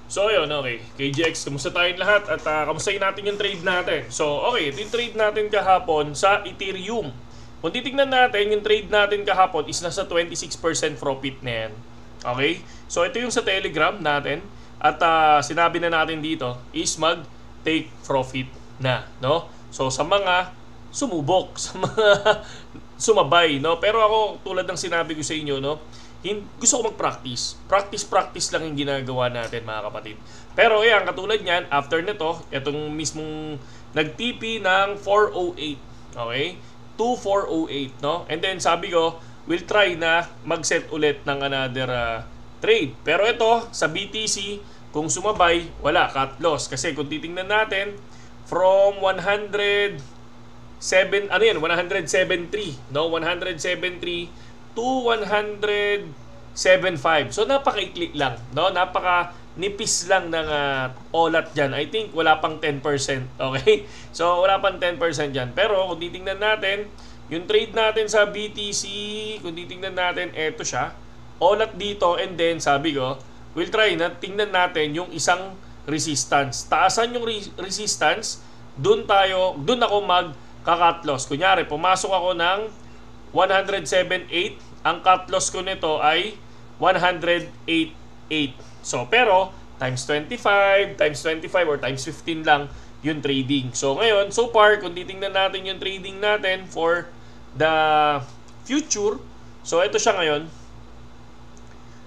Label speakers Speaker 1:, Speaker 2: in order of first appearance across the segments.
Speaker 1: So ayun, okay. KGX, kamusta tayong lahat at kamustahin natin yung trade natin. So okay, ito yung trade natin kahapon sa Ethereum. Kung titignan natin, yung trade natin kahapon is nasa 26% profit na yan. Okay? So ito yung sa Telegram natin at sinabi na natin dito is mag-take profit na, no? So sa mga sumubok, sa mga sumabay, no? Pero ako, tulad ng sinabi ko sa inyo, no? Gusto ko mag-practice. Practice lang yung ginagawa natin, mga kapatid. Pero yan, katulad niyan, after nito, itong mismong nag-TP ng 408. Okay? 2408, no? And then sabi ko, we'll try na mag-set ulit ng another trade. Pero ito, sa BTC, kung sumabay, wala, cut loss. Kasi kung titingnan natin, from 173, no? 173 to 175. So napaka-ikli lang, no? Napaka-nipis lang ng olat diyan. I think wala pang 10%, okay? So wala pang 10% diyan. Pero kung titingnan natin, yung trade natin sa BTC, kung titingnan natin, eto siya. Olat dito, and then sabi ko, we'll try na tingnan natin yung isang resistance. Taasan yung resistance, doon ako mag-cut loss. Kunyari, pumasok ako ng 107.8, ang cut loss ko nito ay 108.8. So, pero times 25 or times 15 lang yung trading. So, ngayon, so far, kung titingnan natin yung trading natin for the future, so ito siya ngayon,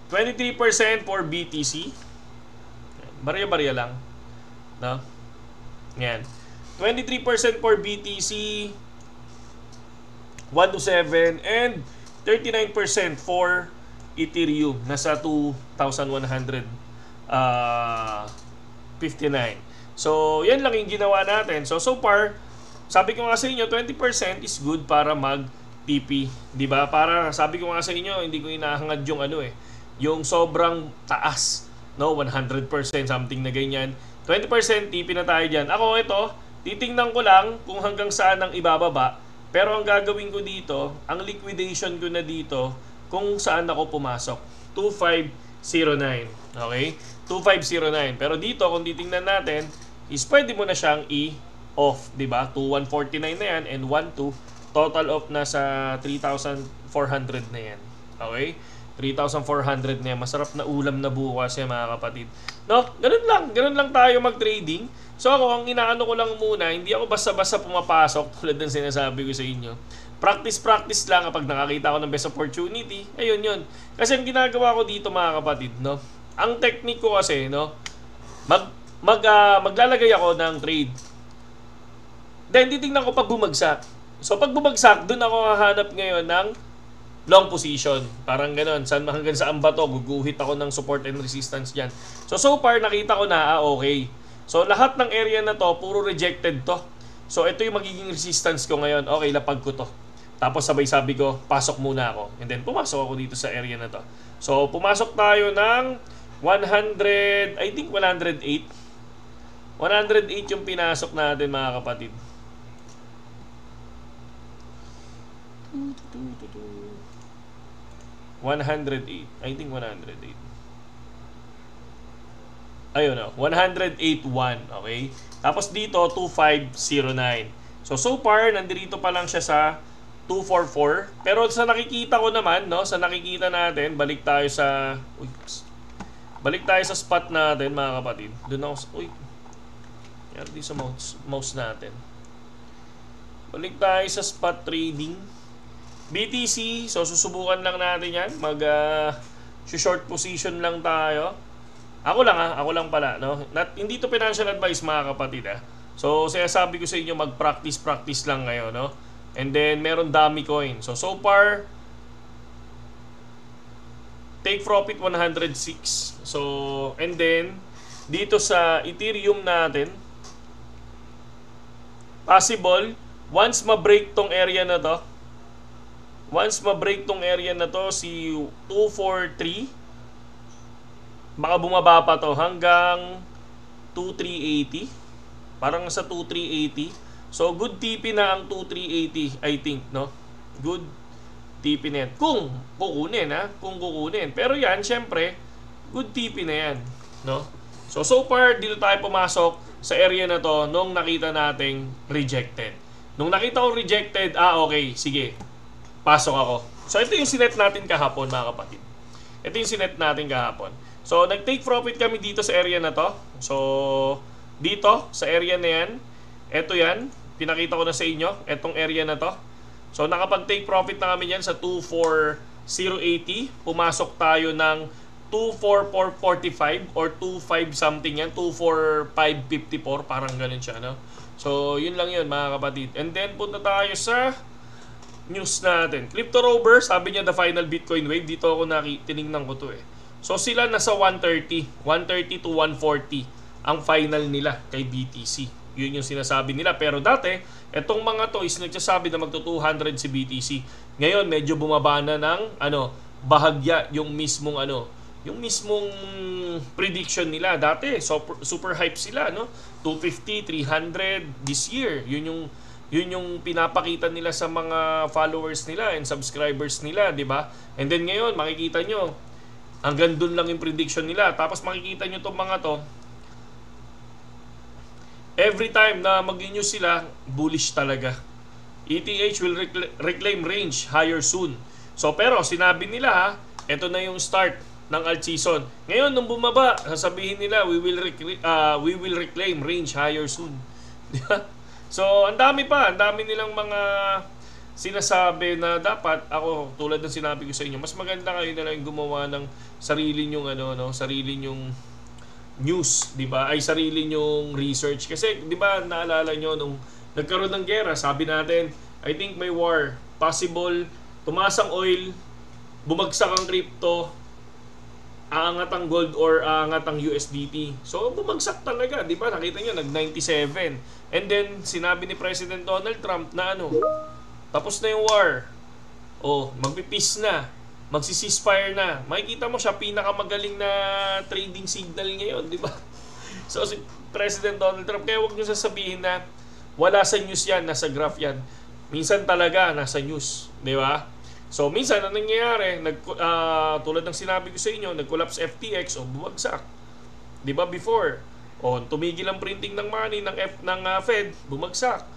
Speaker 1: 23% for BTC. Barya-barya lang, no? Yan. 23% for BTC, 1 to 7, and 39% for Ethereum. Nasa 2,159. So, yan lang yung ginawa natin. So far, sabi ko nga sa inyo, 20% is good para mag-TP. Diba? Para, sabi ko nga sa inyo, hindi ko inahangad yung yung sobrang taas. No? 100%, something na ganyan. 20% TP na tayo dyan. Ako, ito, titingnan ko lang kung hanggang saan ang ibababa. Pero ang gagawin ko dito, ang liquidation ko na dito, kung saan ako pumasok. 2509. Okay? 2509. Pero dito, kung titingnan natin, is pwede mo na siyang i-off. Diba? 2149 na yan and 12. Total off na sa 3,400 na yan. Okay? 3,400 na yan. Masarap na ulam na bukas yan, mga kapatid. No? Ganun lang tayo mag-trading. So ako, ang inaano ko lang muna, hindi ako basta-basta pumapasok tulad ng sinasabi ko sa inyo. Practice lang kapag nakakita ko ng best opportunity. Ayun yun. Kasi ang ginagawa ko dito, mga kapatid, no? Ang technique ko kasi, no? Maglalagay ako ng trade. Then titingnan ko pag bumagsak. So pag bumagsak, dun ako hahanap ngayon ng long position. Parang gano'n. Hanggang saan ba to? Guguhit ako ng support and resistance dyan. So far, nakita ko na, okay. So, lahat ng area na to, puro rejected to. So, ito yung magiging resistance ko ngayon. Okay, lapag ko to. Tapos, sabay sabi ko, pasok muna ako. And then, pumasok ako dito sa area na to. So, pumasok tayo ng 100, I think 108. 108 yung pinasok natin, mga kapatid. 108. I think 108. Ayun o, 108.1, okay? Tapos dito, 2509. So far, nandito pa lang siya sa 244. Pero sa nakikita ko naman, no, sa nakikita natin, balik tayo sa spot natin, mga kapatid. Doon ako, yan di sa mouse natin. Balik tayo sa spot trading. BTC, so susubukan lang natin yan. Short position lang tayo. Ako lang pala, no? Hindi to financial advice, mga kapatid, So, sabi ko sa inyo, mag-practice lang ngayon, no? And then, meron dummy coin. So far, take profit 106. So, and then, dito sa Ethereum natin, possible, once ma-break tong area na to, si 243, baka bumaba pa to hanggang 2380. Parang sa 2380. So, good TP na ang 2380, I think, no? Good TP na yan. Kung kukunin. Pero yan, syempre, good TP na yan, no? So far, dito tayo pumasok sa area na to nung nakita nating rejected. Nung nakita ko rejected, okay, sige, pasok ako. So ito yung sinet natin kahapon, mga kapatid. Ito yung sinet natin kahapon. So nag-take profit kami dito sa area na to. So dito, sa area na yan, ito yan, pinakita ko na sa inyo, etong area na to. So nakapag-take profit na kami yan sa 24080. Pumasok tayo ng 24445 or 25 something yan, 24554, parang ganun siya, no? So yun lang yun, mga kapatid. And then punta tayo sa news natin. Crypto Rover, sabi niya the final Bitcoin wave. Dito ako tinignan ko to eh. So sila nasa 130 to 140 ang final nila kay BTC. Yun yung sinasabi nila. Pero dati, etong mga to is nagsasabi na magto 200 si BTC. Ngayon, medyo bumaba na ng bahagya yung mismong prediction nila. Dati, super hype sila, no? 250, 300 this year. Yun yung pinapakita nila sa mga followers nila and subscribers nila, di ba? And then ngayon, makikita nyo, hanggang dun lang yung prediction nila. Tapos makikita nyo itong mga to, every time na mag-news sila, bullish talaga. ETH will reclaim range higher soon. So pero sinabi nila ito na yung start ng alt season. Ngayon nung bumaba, sasabihin nila we will reclaim range higher soon. So ang dami nilang mga sinasabi na dapat ako, tulad ng sinabi ko sa inyo, mas maganda kayo na lang gumawa ng sarili nyong sarili nyong news, 'di ba? Ay sarili nyong research kasi 'di ba naalala nyo nung nagkaroon ng gera, sabi natin, I think may war, possible, tumaas ang oil, bumagsak ang crypto, aangat ang gold or aangat ang USDT. So bumagsak talaga, 'di ba? Nakita niyo nag-97. And then sinabi ni President Donald Trump na tapos na yung war. Magpi-peace na. Magsi-ceasefire na. Makikita mo siya pinakamagaling na trading signal ngayon, di ba? So si President Donald Trump, kaya huwag niyo sasabihin na wala sa news yan, nasa graph yan. Minsan talaga nasa news, di ba? So minsan ang nangyayari, tulad ng sinabi ko sa inyo, nag-collapse FTX o bumagsak. Di ba before? Tumigil ang printing ng money ng Fed, bumagsak.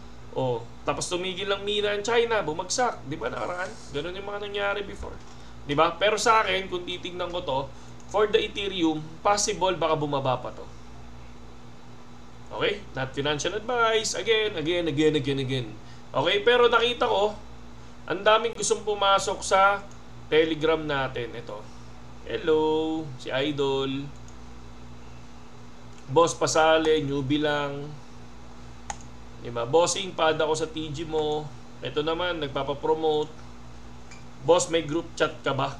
Speaker 1: Tapos tumigil ang mina ng China, bumagsak. Di ba nakaraan? Ganun yung mga nangyari before. Diba? Pero sa akin, kung titignan ko to, for the Ethereum, possible baka bumaba pa to. Okay? Not financial advice. Again. Okay? Pero nakita ko, ang daming gustong pumasok sa Telegram natin. Ito. Hello, si Idol. Boss Pasale, newbie lang. Diba? Bossing, pad ako sa TG mo. Ito naman, nagpapapromote. Boss, may group chat ka ba?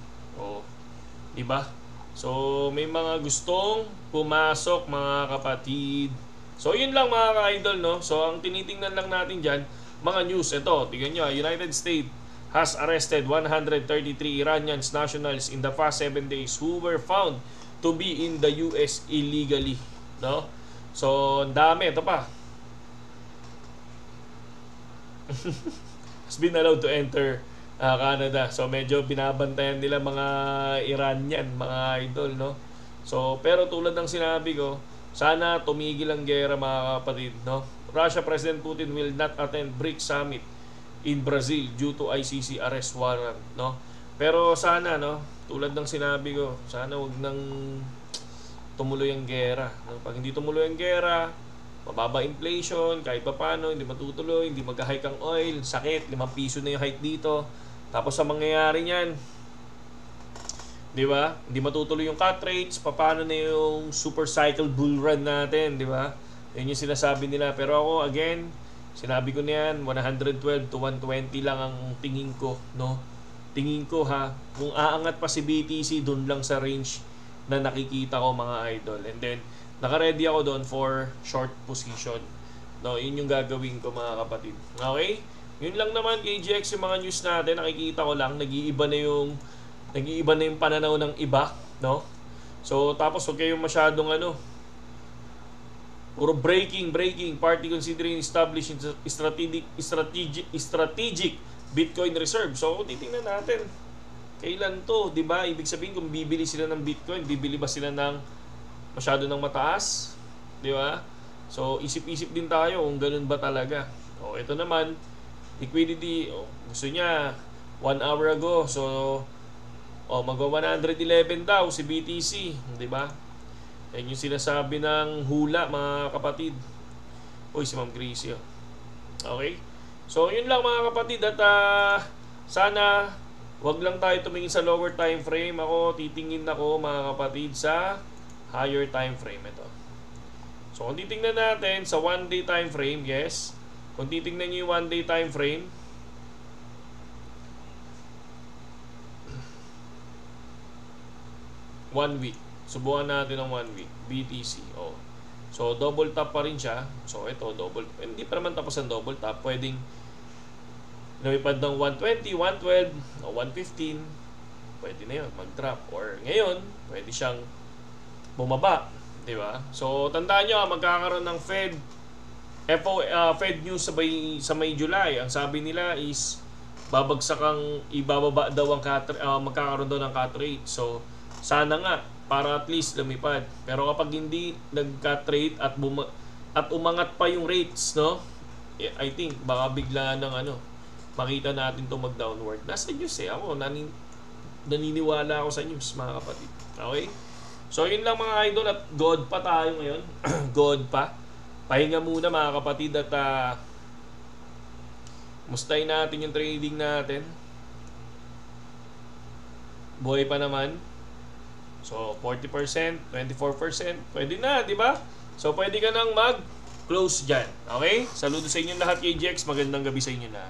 Speaker 1: Diba? So, may mga gustong pumasok, mga kapatid. So, yun lang mga ka-idol, no? So, ang tinitingnan lang natin dyan, mga news. Ito, tignan nyo, United States has arrested 133 Iranians nationals in the past 7 days who were found to be in the US illegally. No? So, ang dami. Ito pa. Has been allowed to enter Canada. So medyo binabantayan nila mga Iranian, mga idol, no? So pero tulad ng sinabi ko, sana tumigil ang gera, mga kapatid, no? Russia President Putin will not attend BRICS summit in Brazil due to ICC arrest warrant, no? Pero sana, no, tulad ng sinabi ko, sana wag nang tumuloy ang gera, no? Pag hindi tumuloy ang gera, mababa inflation, kahit pa paano, hindi matutuloy, hindi mag-hike ang oil, sakit, 5 piso na yung hike dito. Tapos sa mangyayari niyan, di ba? Hindi matutuloy yung cut rates, paano na yung super cycle bull run natin, di ba? Yun yung sinasabi nila. Pero ako, again, sinabi ko niyan, 112 to 120 lang ang tingin ko, no? Tingin ko kung aangat pa si BTC, doon lang sa range na nakikita ko, mga idol. And then, naka-ready ako doon for short position. No, yun yung gagawin ko, mga kapatid. Okay? Yun lang naman, KGX, yung mga news natin, nakikita ko lang, nag-iiba na yung pananaw ng iba, no? So, tapos huwag kayong masyadong puro breaking, party considering establishing strategic Bitcoin reserve. So, titingnan natin, kailan to, di ba? Ibig sabihin, kung bibili sila ng Bitcoin, bibili ba sila ng masyado nang mataas, di ba? So, isip-isip din tayo kung ganun ba talaga. O, ito naman, liquidity, gusto niya 1 hour ago. So, magwa 111 daw si BTC, di ba? Yan yung sinasabi ng hula, mga kapatid. Uy, si Ma'am Gracie. Okay? So, yun lang mga kapatid. At sana wag lang tayo tumingin sa lower time frame. Ako, titingin ako mga kapatid sa higher time frame. Ito. So, kung titingnan natin sa 1 day time frame, yes. Kung titingnan nyo yung 1 day time frame, one week. Subukan natin ng 1 week. BTC. So, double top pa rin siya. So, ito, double. Hindi pa naman tapos ang double top. Pwedeng lumipad ng 120, 112, o 115. Pwede na yun, mag-drop. Or ngayon, pwede siyang bumaba. Diba? So, tandaan nyo, magkakaroon ng Fed news sa May July. Ang sabi nila is ibababa daw ang magkakaroon daw ng cut rate. So, sana nga para at least lumipad. Pero kapag hindi nag-cut rate at umangat pa yung rates, no? I think baka bigla ng makita natin 'to mag-downward. Nasa news ako naniniwala ako sa news, mga kapatid. Okay? So yun lang mga idol, at God pa tayo ngayon. God pa. Pahinga muna mga kapatid, at mustahin natin yung trading natin. Buhay pa naman. So, 40%, 24%, pwede na, di ba? So, pwede ka nang mag-close dyan. Okay? Saludo sa inyo lahat, KGX. Magandang gabi sa inyo lahat.